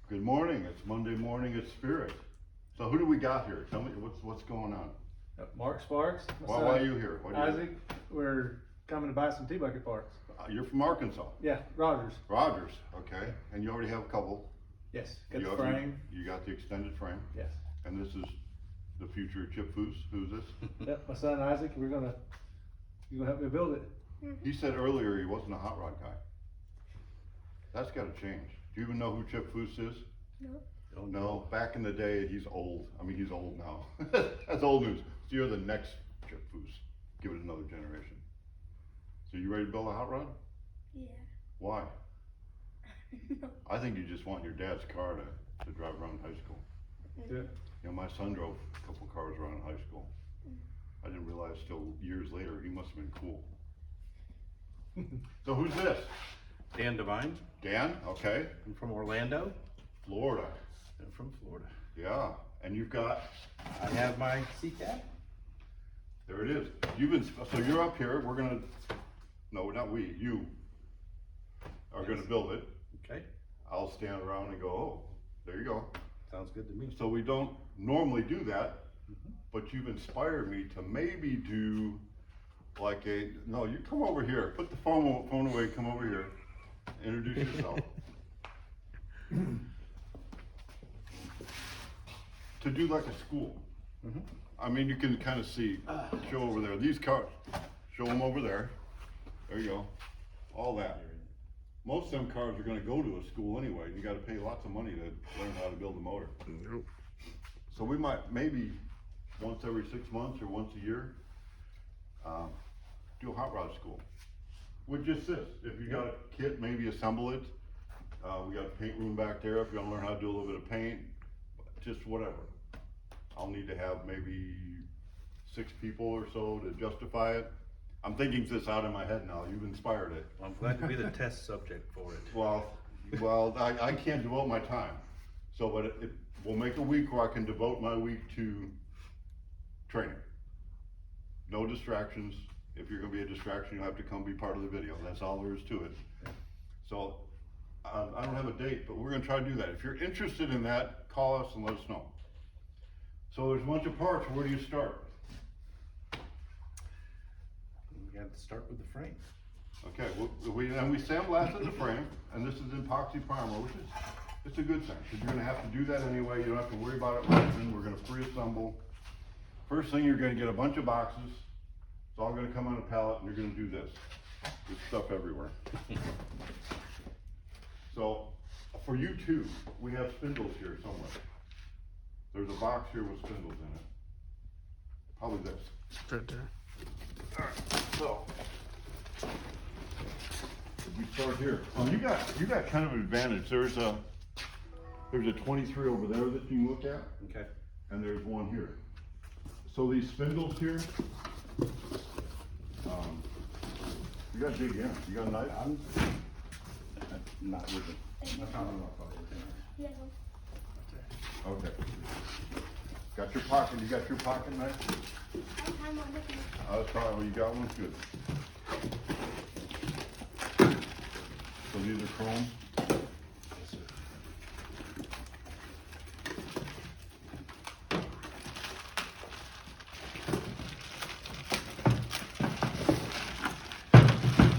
Good morning. It's Monday morning at Spirit. So who do we got here? Tell me what's going on. Mark Sparks. Why are you here? Why do you- Isaac, we're coming to buy some T-bucket parts. You're from Arkansas. Yeah, Rogers. Rogers, okay. And you already have a couple. Yes, got You the have- frame. You got the extended frame. Yes. And this is the future Chip Foose. Who's this? Yep, my son Isaac, you're gonna help me build it. He said earlier he wasn't a hot rod guy. That's gotta change. Do you even know who Chip Foose is? No. No, back in the day, he's old. I mean, he's old now. That's old news. So you're the next Chip Foose. Give it another generation. So you ready to build a hot rod? Yeah. Why? I think you just want your dad's car to drive around high school. Yeah. You know, my son drove a couple cars around high school. I didn't realize till years later he must have been cool. So who's this? Dan Devine. Dan? Okay. I'm from Orlando. Florida. I'm from Florida. Yeah. And you've got, I have my CCAT. there it is. You've been, so you're up here. We're gonna, no, not we, you are gonna build it. Okay, I'll stand around and go, oh, there you go. sounds good to me. So we don't normally do that, but you've inspired me to maybe do like no, you come over here, put the phone away, come over here, introduce yourself. To do like a school. I mean, you can kind of see, show over there, these cars, show them over there. There you go, all that. Most of them cars are gonna go to a school anyway, you gotta pay lots of money to learn how to build a motor. So we might, maybe once every 6 months or once a year, do a hot rod school. With just this, if you got a kit, maybe assemble it. We got a paint room back there, if you wanna learn how to do a little bit of paint, just whatever. I'll need to have maybe 6 people or so to justify it. I'm thinking this out in my head now, you've inspired it. I'm glad to be the test subject for it. Well, I can't devote my time. So, but we'll make a week where I can devote my week to training. No distractions. If you're gonna be a distraction, you'll have to come be part of the video. That's all there is to it. So, I don't have a date, but we're gonna try to do that. If you're interested in that, call us and let us know. So there's a bunch of parts. Where do you start? We got to start with the frame. Okay, we sandblasted the frame, and this is epoxy primer, which is, it's a good thing, because you're gonna have to do that anyway, you don't have to worry about it rising, we're gonna pre-assemble. First thing, you're gonna get a bunch of boxes, it's all gonna come on a pallet, and you're gonna do this. There's stuff everywhere. So, for you too, we have spindles here somewhere. There's a box here with spindles in it. Probably this. Right there. Alright, so. We start here. You got kind of an advantage. There's a 23 over there that you can look at, Okay. and there's one here. So these spindles here, you gotta dig in. You got a knife? I'm not with it. I found them up Yeah. Okay. Got your pocket. You got your pocket knife? I'm on looking. That's fine. Well, you got one. Good. So these are chrome. Yes, sir.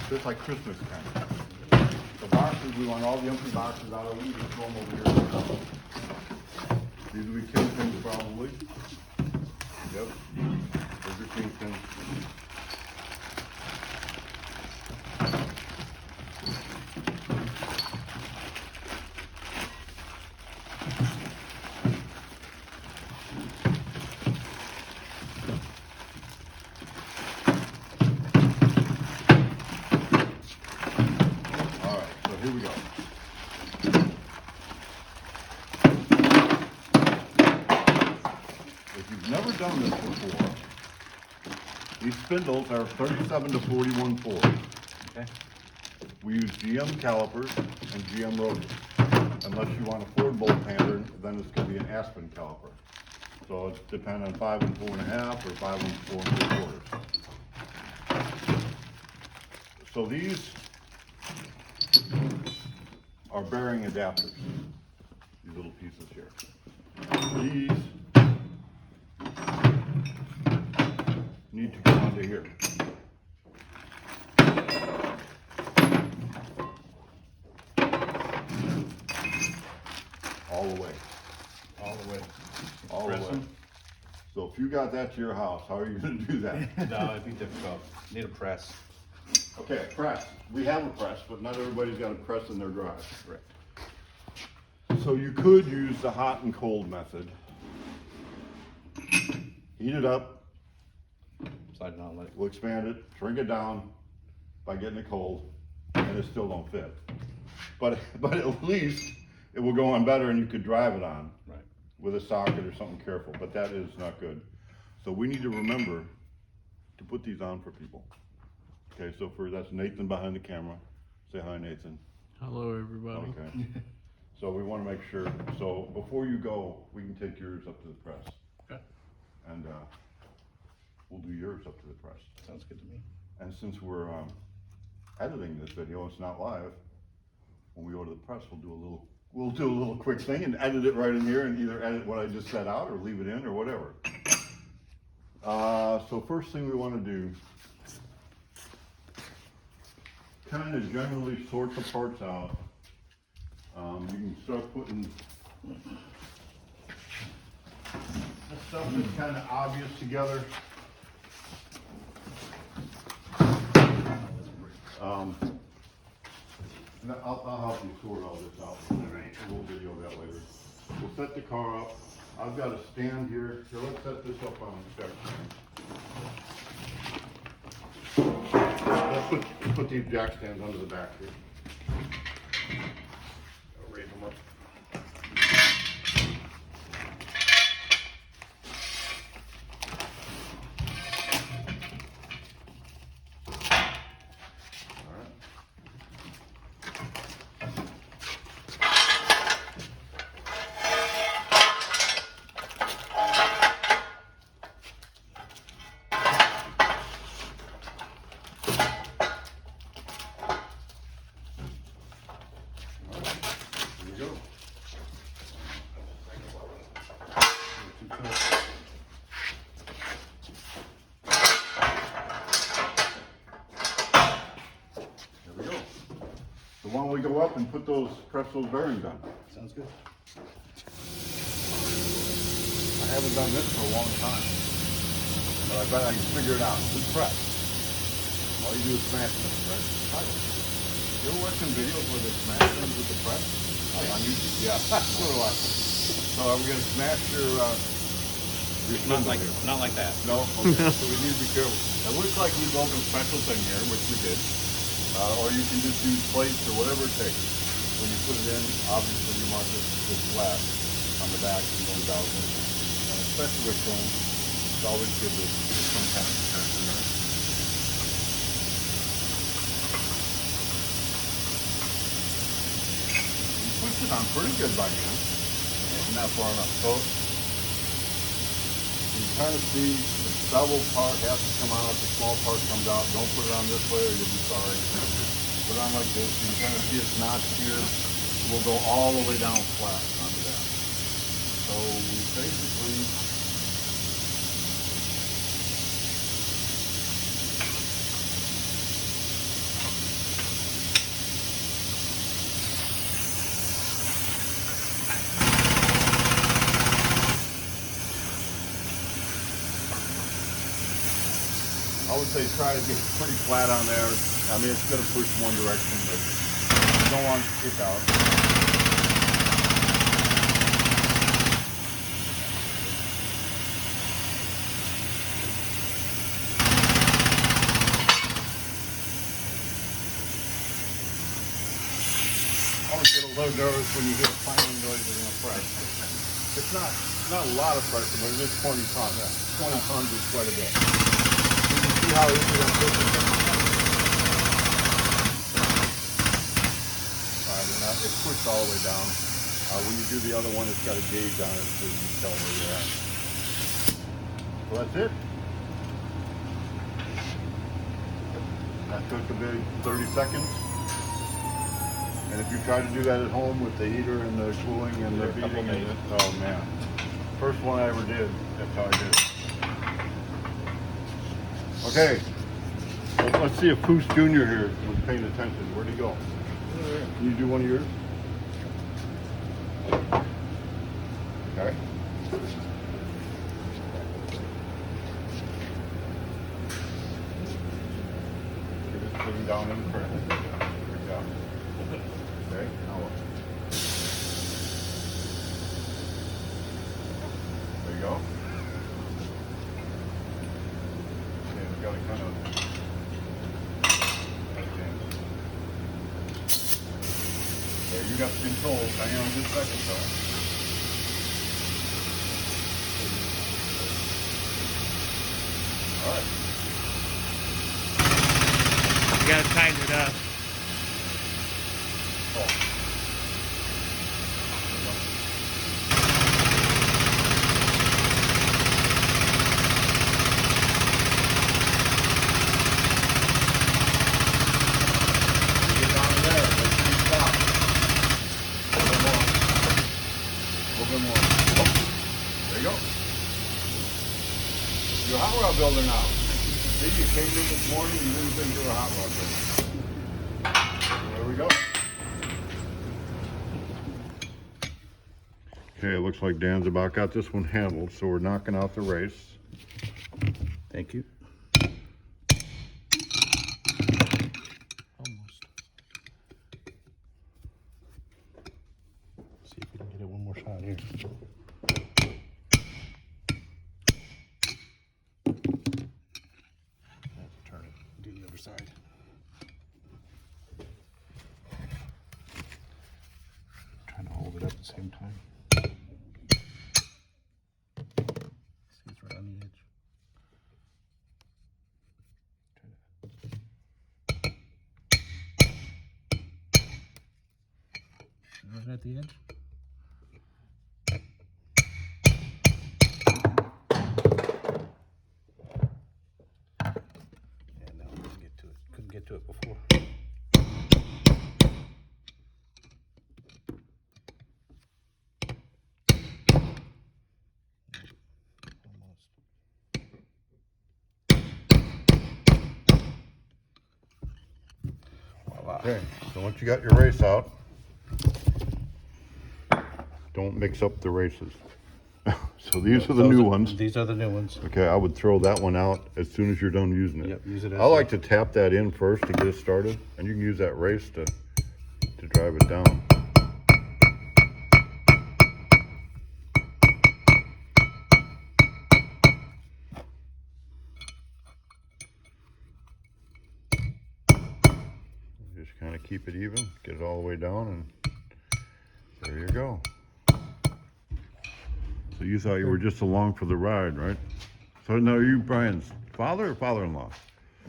Just like Christmas kind. The boxes, we want all the empty boxes out of them. Just throw them over here. These will be kingpins probably. Yep. Those are kingpins. All right, so here we go. If you've never done this before, these spindles are 37 to 41/4. Okay. We use GM calipers and GM rotors. Unless you want a Ford bolt pattern, then it's gonna be an Aspen caliper. So it's depending on 5 4.5 or 5 4 3/4. So these are bearing adapters. little pieces here. These need to go onto here. All the way. All the way. All the Press way. them? So if you got that to your house, how are you gonna do that? No, it'd be difficult. Need a press. Okay, press. We have a press, but not everybody's got a press in their garage. Correct. So you could use the hot and cold method. Heat it up, Slide it on, let it. we'll expand it, shrink it down by getting it cold, and it still don't fit. But at least it will go on better and you could drive it on Right. with a socket or something careful, but that is not good. So we need to remember to put these on for people. Okay, so that's Nathan behind the camera. Say hi, Nathan. Hello, everybody. Okay. So we wanna make sure, so before you go, we can take yours up to the press. Okay. And, we'll do yours up to the press. Sounds good to me. And since we're, editing this video, it's not live, when we go to the press, we'll do a little quick thing and edit it right in here and either edit what I just said out or leave it in or whatever. So first thing we wanna do, kind of generally sort the parts out. You can start putting the stuff that's kind of obvious together. And I'll help you sort all this out. We'll video that later. We'll set the car up. I've got a stand here. Here, let's set this up on the jack stand. Let's put these jack stands under the back here. I'll raise them up. So why don't we go up and press those bearings on? Sounds good. I haven't done this for a long time, but I bet I can figure it out. Just press. All you do is smash things, right? You ever watching videos where they smash things with the press? On YouTube? Yeah, so do I. So are we gonna smash your Not spindle like, here? not like that. No? Okay, so we need to be careful. It looks like we've opened a special thing here, which we did. Or you can just use plates or whatever it takes. When you put it in, obviously you want this flat on the back and goes out. And especially with film, it's always good to get some kind of protection there. You pushed it on pretty good by hand. Not far enough. So you kind of see the bevel part has to come out, the small part comes out. Don't put it on this way or you'll be sorry. Put it on like this. You can kind of see it's notched here. We'll go all the way down flat onto that. So we basically I would say try to get pretty flat on there. I mean, it's going to push one direction, but you don't want it to kick out. I always get a little nervous when you hear clanging noises in a press. It's not a lot of pressure, but it is 20 tons. 20 tons is quite a bit. You can see how easy I'm pushing it. Alright, and it's pushed all the way down. When you do the other one, it's got a gauge on it so you can tell where you're at. So that's it. That took a big 30 seconds. And And if you try to do that at home with the heater and the cooling and the beating and it, oh man. First one I ever did, that's how I did it. Okay, well, let's see if Poos Jr. here was paying attention. Where'd he go? Can you do one of yours? Okay. Get it sitting down in front. There we go. Okay, now what? There you go. Okay, we gotta kind of. There, you got the controls. Hang on just a second, though. All right. You gotta tighten it up. Oh. Get down there. Make sure you stop. A little more. A little bit more. Oh. There you go. You're a hot rod builder now. See, you came in this morning, you didn't think you were a hot rod builder. There we go. Okay, it looks like Dan's about got this one handled, so we're knocking out the race. Thank you. Almost. See if we can get it one more shot here. Turn it, do the other side. Trying to hold it up at the same time. See, it's right on the edge. Right at the edge. Yeah, no, we couldn't get to it. Couldn't get to it before. Almost. Voila. Okay, so once you got your race out, don't mix up the races. So these are the new ones. These are the new ones. Okay, I would throw that one out as soon as you're done using it. Yep, use it as I like to tap that in first to get it started, and you can use that race to drive it down. Just kind of keep it even, get it all the way down, and there you go. So you thought you were just along for the ride, right? So now are you Brian's father or father-in-law?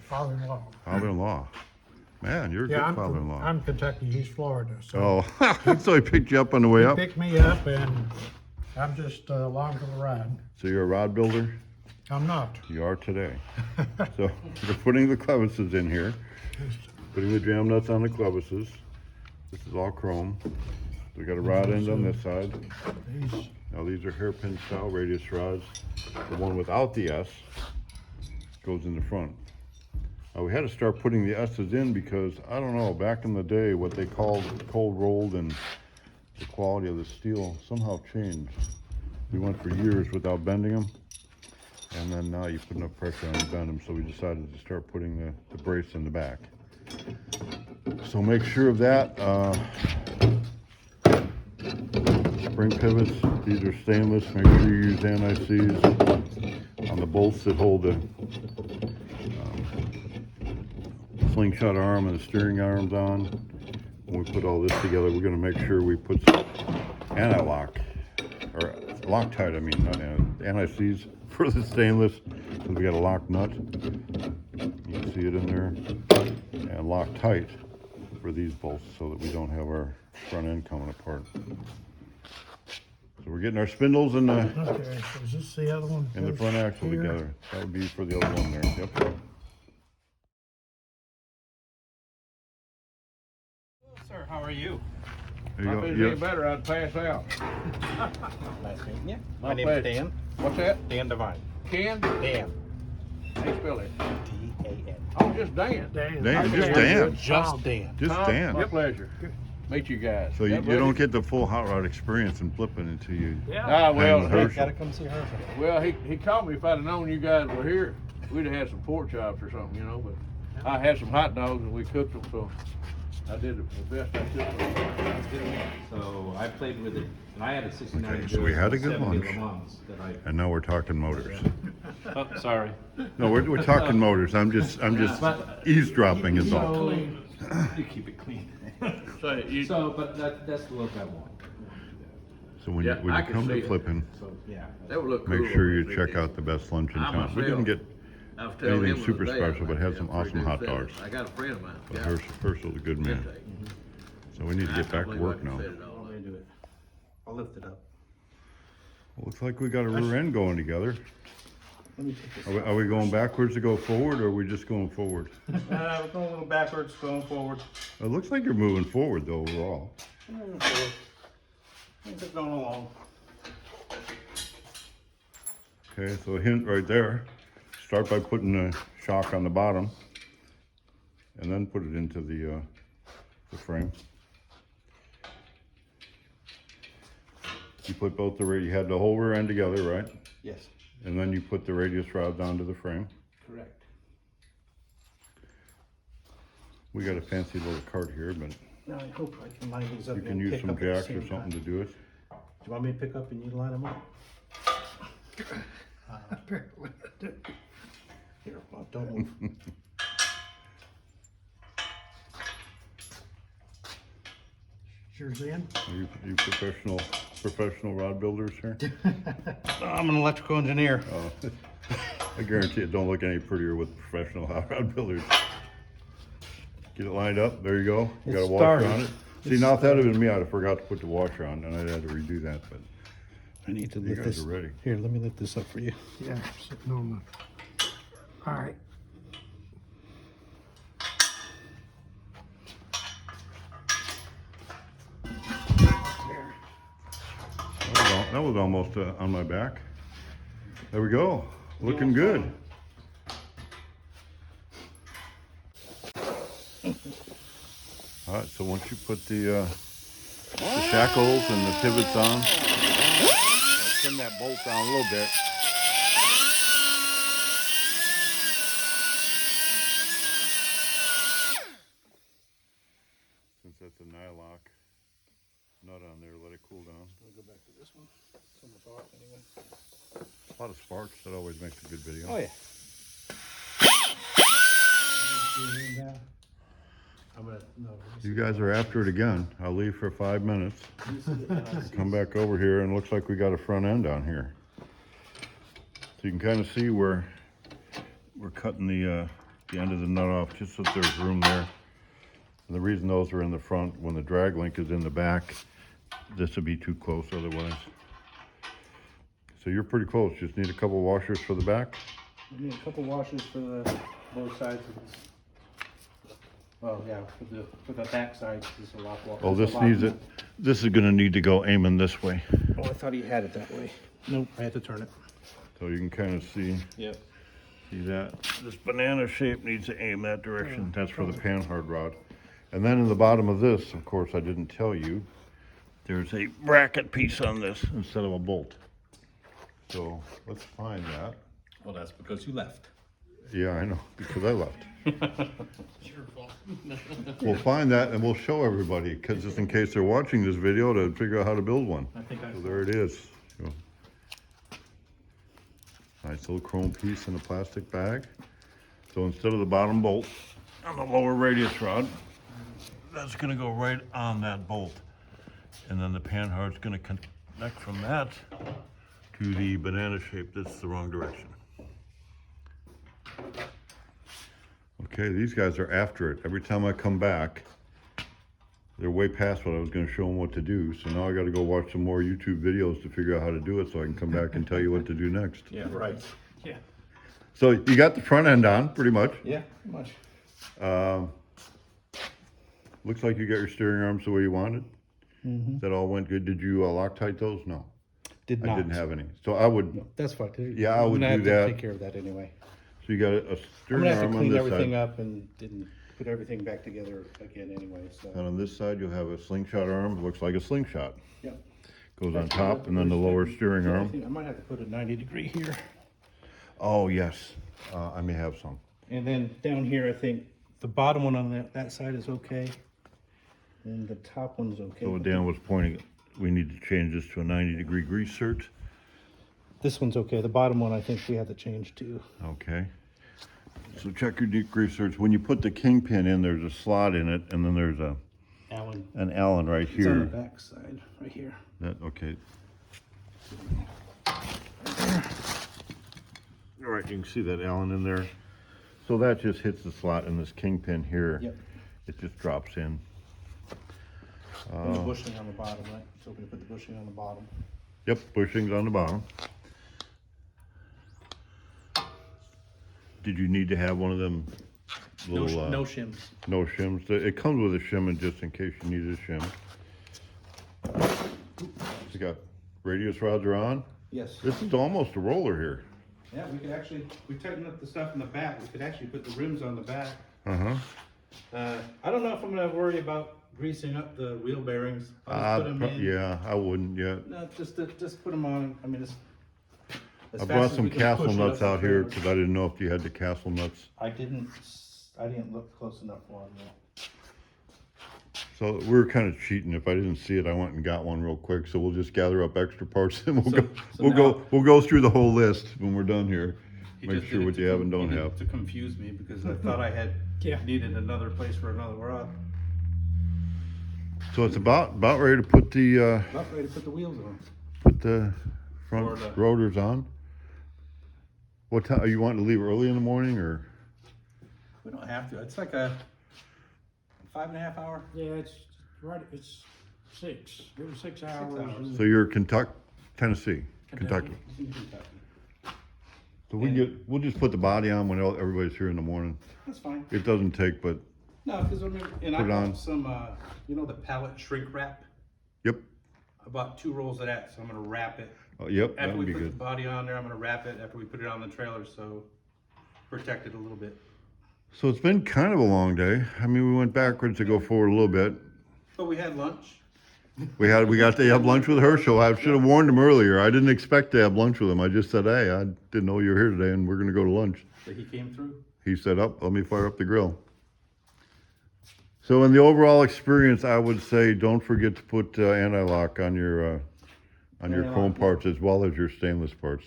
Father-in-law. Father-in-law. Man, you're a Yeah, good I'm father-in-law. from Kentucky, he's Florida, so Oh, so he picked you up on the way he up? picked me up and I'm just along for the ride. So you're a rod builder? I'm not. You are today. So we're putting the clevises in here, putting the jam nuts on the clevises. This is all chrome. We got a rod end on this side. He's, Now these are hairpin style radius rods. The one without the S goes in the front. We had to start putting the S's in because, I don't know, back in the day, what they called cold rolled and the quality of the steel somehow changed. We went for years without bending them, and then now you put enough pressure on to bend them, so we decided to start putting the brace in the back. So make sure of that. Spring pivots, these are stainless. Make sure you use anti-seize on the bolts that hold the slingshot arm and the steering arms on. When we put all this together, we're going to make sure we put some anti-lock, or Loctite, I mean, not anti-seize for the stainless, because we got a lock nut. You can see it in there. And Loctite for these bolts so that we don't have our front end coming apart. So we're getting our spindles and okay, so is this the other one? the front axle Here? together. That would be for the other one there. Yep. Sir, how are you? There you If go. it's Yeah. any better, I'd pass out. Nice meeting you. My My name is pleasure. Dan. What's that? Dan Devine. Ken? Dan. How you spell it? D-A-N. Oh, just Dan. Dan. Dan, just Okay. Dan. Just Dan. Just Tom, Dan. My pleasure. Meet you guys. So you Yep, don't ready? get the full hot rod experience in flipping until you. Ah, hang with well, Herschel. Gotta come see her. well, he called me if I'd have known you guys were here. We'd have had some pork chops or something, you know, but I had some hot dogs and we cooked them, so I did the best I could. So I played with it, and I had a 69. Okay, so we had a good 70 lunch. Le Mans that I. And now we're talking motors. Oh, sorry. No, we're talking motors. I'm just eavesdropping is all. You keep it clean. So you, So, but that's the look I want. So when Yeah, you I can come see to it. flipping, So, yeah. that would look cool. make sure you on check video. out the best lunch in I town. We didn't myself, get I was telling anything him super the other day, special, but like, had yeah, some pretty awesome good hot fellas. dogs. I got a friend of mine. But yeah. Herschel's a good man. Intake. So we need to I get back can't to believe I work can now. fit it all Want me in. to do it? I'll lift it up. Looks like we got a rear end going together. Let me take this. Are we going backwards to go forward, or are we just going forward? We're going a little backwards, going forward. It looks like you're moving forward though overall. Moving forward. Things are going along. Okay, so a hint right there. Start by putting the shock on the bottom, and then put it into the frame. You put both you had the whole rear end together, right? Yes, And then you put the radius rod onto the frame. correct. We got a fancy little cart here, but Now I hope I can line these up. you can and use pick some up at the jacks or same something time. to do it. Do you want me to pick up and you line them up? Apparently. Here, well, don't move. Sure, Dan? Are you professional rod builders here? I'm an electrical engineer. Oh, I guarantee it don't look any prettier with professional hot rod builders. Get it lined up, there you go. You got a It's washer started. on it. See, now if that had been me, I'd have forgot to put the washer on and I'd had to redo that, but I need to you lift guys this. are ready. Here, let me lift this up for you. Yeah, sitting on the, all right. There. That was almost on my back. There we go, looking good. All right, so once you put the shackles and the pivots on, trim that bolt down a little bit. Since that's a nylock nut on there, let it cool down. I'll go back to this one. It's almost off anyway. A lot of sparks, that always makes a good video. Oh, yeah. I'm gonna, no. You guys are after it again. I'll leave for 5 minutes. Come back over here and it looks like we got a front end on here. So you can kind of see where we're cutting the end of the nut off just so there's room there. And the reason those are in the front, when the drag link is in the back, this would be too close otherwise. So you're pretty close, just need a couple washers for the back. I need a couple washers for the both sides of this. Well, yeah, for the back side, this is a lock wall. Oh, this needs it, this is gonna need to go aiming this way. Oh, I thought he had it that way. Nope, I had to turn it. So you can kind of see. Yep. See that? This banana shape needs to aim that direction. That's for the panhard rod. And then in the bottom of this, of course, I didn't tell you, there's a bracket piece on this instead of a bolt. So let's find that. Well, that's because you left. Yeah, I know, because I left. We'll find that and we'll show everybody, because just in case they're watching this video to figure out how to build one. I think I So there it is. So, nice little chrome piece in a plastic bag. So instead of the bottom bolt on the lower radius rod, that's gonna go right on that bolt. And then the panhard's gonna connect from that to the banana shape. That's the wrong direction. Okay, these guys are after it. Every time I come back, they're way past what I was gonna show them what to do. So now I gotta go watch some more YouTube videos to figure out how to do it so I can come back and tell you what to do next. Yeah, right. Yeah. So you got the front end on, pretty much. Yeah, pretty much. Looks like you got your steering arms the way you wanted. Mm-hmm. That all went good. Did you Loctite those? No, Did I not. didn't have any. So I would, No, that's fine. Yeah, I would I'm gonna do have that. to take care of that anyway. so you got a I'm steering gonna have to arm on clean this everything side. up and didn't put everything back together again anyway, so. And on this side, you'll have a slingshot arm. It looks like a slingshot. Yep. Goes on top, and then the lower steering Yeah, I arm. think I might have to put a 90-degree here. Oh, yes. I may have some. And then down here, I think the bottom one on that side is okay. And the top one's okay. So Dan was pointing, we need to change this to a 90-degree grease cert. This one's okay. The bottom one, I think we have to change too. Okay. So check your deep grease certs. When you put the kingpin in, there's a slot in it, and then there's Allen, an Allen right it's on the here. back side, right here. Okay. All right, you can see that Allen in there. So that just hits the slot in this kingpin here. Yep. It just drops in. And the bushing on the bottom, right? So we put the bushing on the bottom. Yep, bushings on the bottom. Did you need to have one of them No, little, no shims. no shims? It comes with a shim, and just in case you need a shim. You got radius rods are on. Yes. This is almost a roller here. Yeah, we could actually, we tightened up the stuff in the back. We could actually put the rims on the back. Uh-huh. I don't know if I'm gonna worry about greasing up the wheel bearings. I'll just put them in. Yeah, I wouldn't yet. No, just put them on. I mean, as I fast brought as some we can castle push it nuts up out the here trailer. because I didn't know if you had the castle nuts. I didn't look close enough for them though. So we were kind of cheating. If I didn't see it, I went and got one real quick. So we'll just gather up extra parts and we'll So- go. so We'll now- go. We'll go through the whole list when we're done here. He Make just sure did it what to you have and he don't did it have. To confuse me because I thought I had needed another place for another rod. So it's about ready to put the About ready to put the wheels on. front Or the- rotors on. What time are you wanting to leave early in the morning or? We don't have to. It's like a 5.5 hour. Yeah, it's right, it's 6, give it 6 hours. hours. and- So you're Tennessee, Kentucky. It's in Kentucky. So we'll just put the body on when everybody's here in the morning. That's fine. It doesn't take, but No, because I Put it bought on. some, the pallet shrink wrap. yep, I bought 2 rolls of that, so I'm gonna wrap it. yep, After that'd we be put the good. body on there, I'm gonna wrap it after we put it on the trailer, so protect it a little bit. So it's been kind of a long day. I mean, we went backwards to go forward a little bit. But we had lunch. We got to have lunch with Herschel. I should have warned him earlier. I didn't expect to have lunch with him. I just said, hey, I didn't know you were here today and we're gonna go to lunch. That he came through. He said, let me fire up the grill. So in the overall experience, I would say, don't forget to put anti-lock on your chrome Anti-lock, yeah. parts as well as your stainless parts.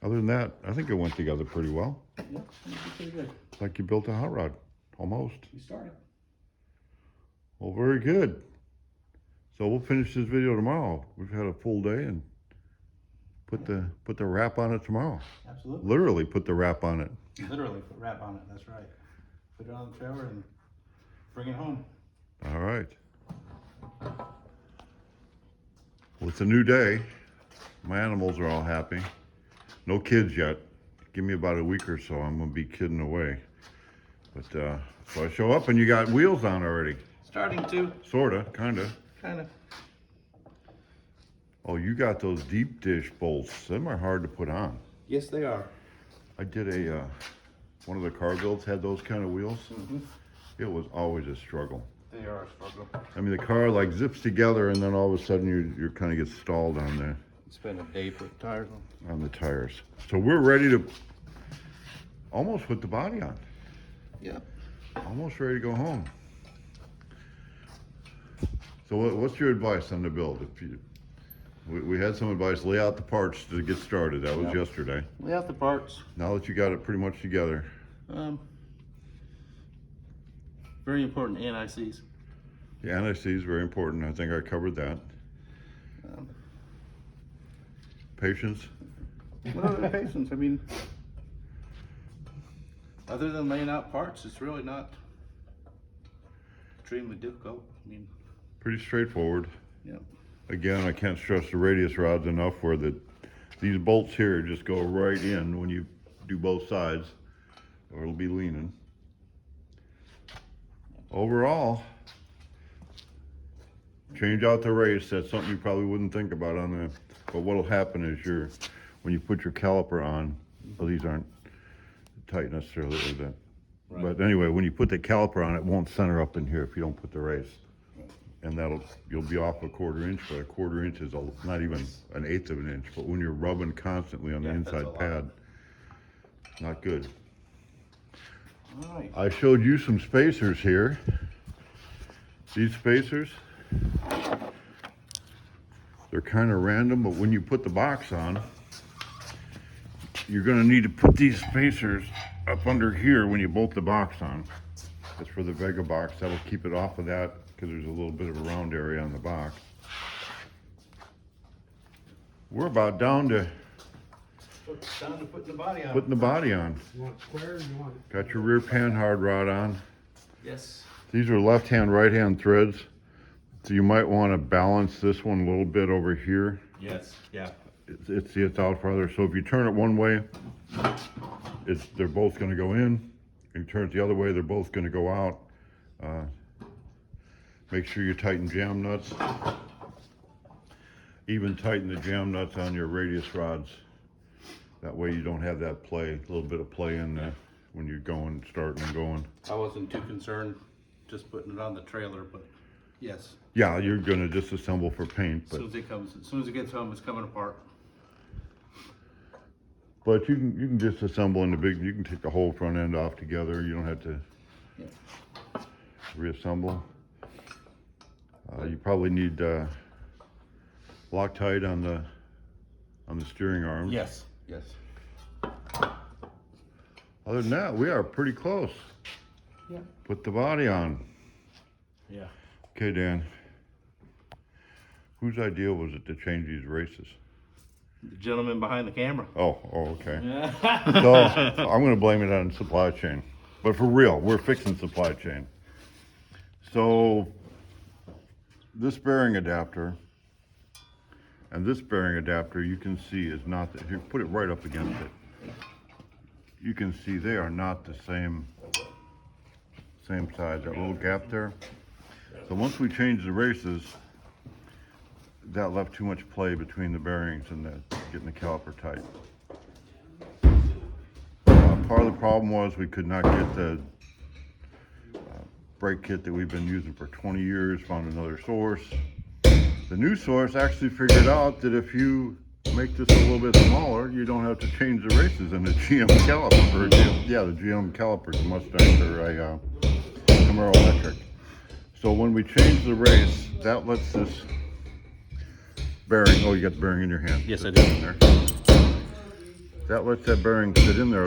Other than that, I think it went together pretty well. Yep, it was pretty good. It's like you built a hot rod, almost. We started. Well, very good. So we'll finish this video tomorrow. We've had a full day and put the wrap on it tomorrow. Absolutely. Literally put the wrap on it. Literally put wrap on it, that's right. Put it on the trailer and bring it home. All right. Well, it's a new day. My animals are all happy. No kids yet. Give me about a week or so, I'm gonna be kidding away. But so I show up and you got wheels on already. Starting to, Sorta, kinda. kind of. Oh, you got those deep dish bolts. Them are hard to put on. Yes, they are. I did one of the car builds had those kind of wheels. It was always a struggle. They are a struggle. I mean, the car like zips together and then all of a sudden you kind of get stalled on there. Spend a day putting tires on. On the tires. So we're ready to almost put the body on. Yep. Almost ready to go home. So what's your advice on the build? We had some advice, lay out the parts to get started. That was Yep. yesterday. Lay out the parts. Now that you got it pretty much together. Very important, NICs. The NIC is very important. I think I covered that. Patience. What other patience? I mean, other than laying out parts, it's really not extremely difficult. I mean, Pretty straightforward. yeah. Again, I can't stress the radius rods enough where these bolts here just go right in when you do both sides or it'll be leaning. overall, change out the race. That's something you probably wouldn't think about on the, but what'll happen is when you put your caliper on, well, these aren't tight necessarily with that. Right. But anyway, when you put the caliper on, it won't center up in here if you don't put the race. And you'll be off a 1/4 inch, but a 1/4 inch is not even an 1/8 of an inch. But when you're rubbing constantly on the Yeah, that's a inside lot. pad, not good. All right. I showed you some spacers here. These spacers, they're kind of random, but when you put the box on, you're gonna need to put these spacers up under here when you bolt the box on. That's for the Vega box. That'll keep it off of that because there's a little bit of a round area on the box. We're about down to Down to putting the body on. putting the body on. You want square or you want? Got your rear pan hard rod on. Yes. These are left-hand, right-hand threads. So you might want to balance this one a little bit over here. Yes, yeah. It's out farther. So if you turn it one way, they're both going to go in. If you turn it the other way, they're both going to go out. Make sure you tighten jam nuts. Even tighten the jam nuts on your radius rods. That way you don't have that play, a little bit of play in there when you're going, starting and going. I wasn't too concerned just putting it on the trailer, but yes. Yeah, you're going to disassemble for paint, As soon as it gets home, it's coming apart. but you can disassemble in the big. You can take the whole front end off together. You don't have to Yeah. reassemble. You probably need Loctite on the steering arms. Yes. Yes. Other than that, we are pretty close. Yeah. Put the body on. Yeah. Okay, Dan. Whose idea was it to change these races? The gentleman behind the camera. Oh, okay. So I'm going to blame it on supply chain. But for real, we're fixing supply chain. So this bearing adapter and this bearing adapter, you can see is not, if you put it right up against it, you can see they are not the same size, that little gap there. So once we changed the races, that left too much play between the bearings and getting the caliper tight. Part of the problem was we could not get the brake kit that we've been using for 20 years, found another source. The new source actually figured out that if you make this a little bit smaller, you don't have to change the races in the GM caliper. The GM caliper is a Mustang or a Camaro electric. So when we change the race, that lets this bearing, oh, you got the bearing in your hand? Yes, I Put that do. in there. That lets that bearing sit in there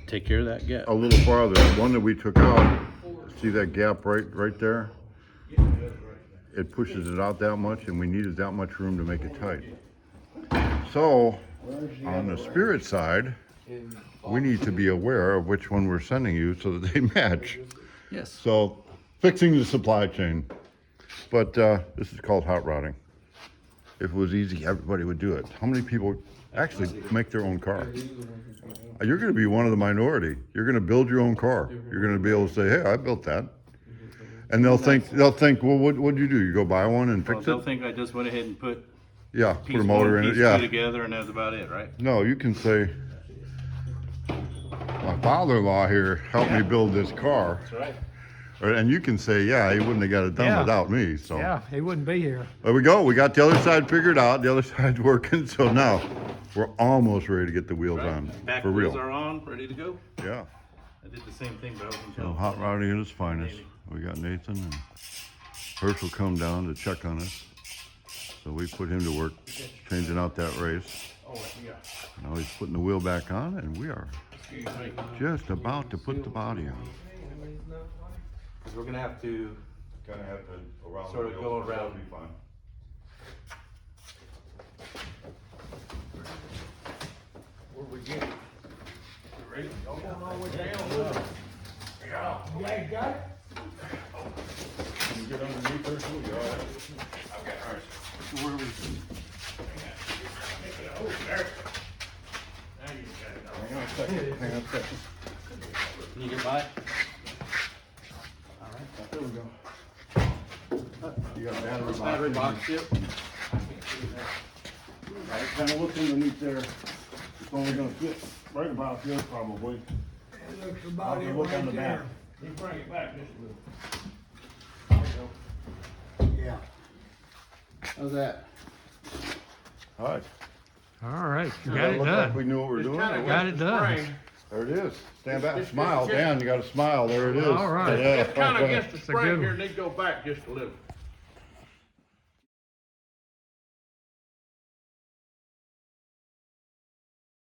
Take care of that gap. a little farther. The one that we took out, see that gap right there? It pushes it out that much, and we needed that much room to make it tight. So, on the Spirit side, we need to be aware of which one we're sending you so that they match. Yes. So, fixing the supply chain. But this is called hot rodding. If it was easy, everybody would do it. How many people actually make their own car? You're going to be one of the minority. You're going to build your own car. You're going to be able to say, "Hey, I built that," and they'll think, "Well, what'd you do? You go buy one and Well, fix they'll it?" think I just went ahead and put Yeah, piece put a motor one, in piece it. Yeah. two together, and that's about it, right? No, you can say, "My father-in-law here helped me build this car," That's right. and you can say, "Yeah, he wouldn't have got it done Yeah. without me." So. Yeah, he wouldn't be here. There we go. We got the other side figured out. The other side's working. So now we're almost ready to get the wheels on Back for wheels real. are on, ready to go. Yeah. I did the same thing, but I wasn't So telling. hot rodding at its finest. We got Nathan and Herschel come down to check on us. So we put him to work changing out that race. Now he's putting the wheel back on, and we are just about to put the body on. We're gonna have to. Kind of have to around Sort of the wheels, go around. that'll Be fine. Where we get? Ready? Y'all going all the way down? Yeah, you got it? Can you get underneath Herschel? You all right? Okay, all right. So where we? Hang on a second. Can you get by? you got a battery box. Battery box, yep. I kinda look underneath there, it's only gonna fit right about here probably. It looks I'll about it look on the right back. there. You bring it back just a little. There you go. Yeah. How's that? All right. All right, you Does got that it look like done. we knew what we were It's doing? kinda or what? Got it the done. spring. There it is. Stand back, It's- smile, it's- Dan, you got a smile, there it is. All right. Yeah. It's kinda against the It's a spring good here, one. need to go back just a little.